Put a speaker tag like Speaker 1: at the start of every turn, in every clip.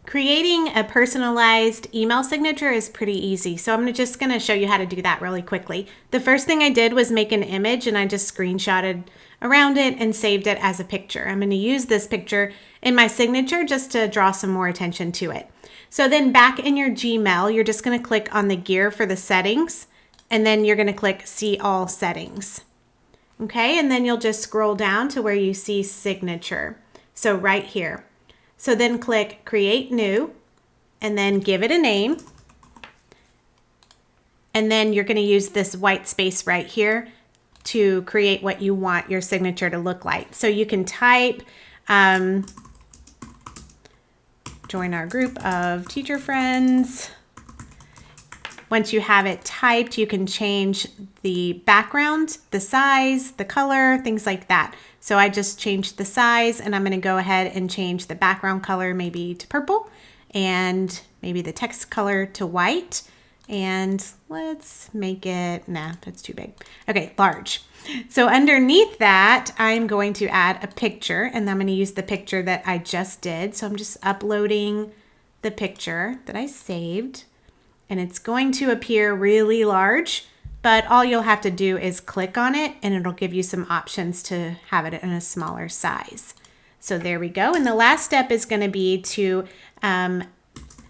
Speaker 1: Creating a personalized email signature is pretty easy. So I'm just going to show you how to do that really quickly. The first thing I did was make an image and I just screenshotted around it and saved it as a picture. I'm going to use this picture in my signature just to draw some more attention to it. So then back in your Gmail, you're just going to click on the gear for the settings and then you're going to click see all settings. Okay, and then you'll just scroll down to where you see signature. So right here. So then click create new and then give it a name. And then you're going to use this white space right here to create what you want your signature to look like. So you can type join our group of teacher friends. Once you have it typed, you can change the background, the size, the color, things like that. So I just changed the size and I'm going to go ahead and change the background color maybe to purple and maybe the text color to white. And let's make it, nah, that's too big. Okay, large. So underneath that, I'm going to add a picture and I'm going to use the picture that I just did. So I'm just uploading the picture that I saved. And it's going to appear really large, but all you'll have to do is click on it and it'll give you some options to have it in a smaller size. So there we go. And the last step is going to be to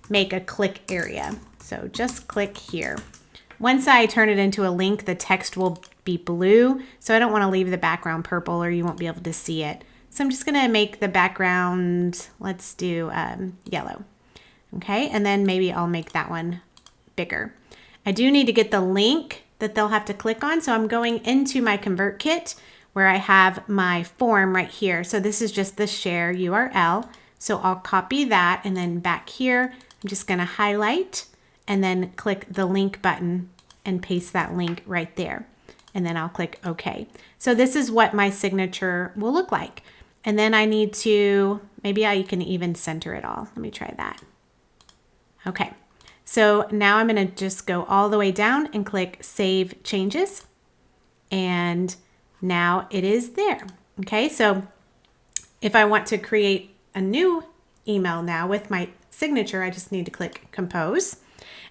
Speaker 1: make a click area. So just click here. Once I turn it into a link, the text will be blue. So I don't want to leave the background purple or you won't be able to see it. So I'm just going to make the background, let's do yellow. Okay, and then maybe I'll make that one bigger. I do need to get the link that they'll have to click on. So I'm going into my ConvertKit where I have my form right here. So this is just the share URL. So I'll copy that and then back here, I'm just going to highlight and then click the link button and paste that link right there. And then I'll click OK. So this is what my signature will look like. And then I need to, maybe I can even center it all. Let me try that. Okay. So now I'm going to just go all the way down and click Save Changes. And now it is there. Okay, so if I want to create a new email now with my signature, I just need to click Compose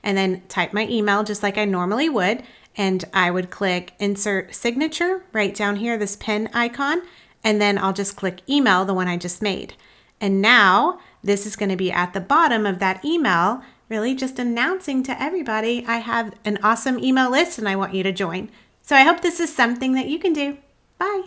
Speaker 1: and then type my email just like I normally would. And I would click Insert Signature right down here, this pen icon. And then I'll just click Email, the one I just made. And now this is going to be at the bottom of that email, really just announcing to everybody I have an awesome email list and I want you to join. So I hope this is something that you can do. Bye.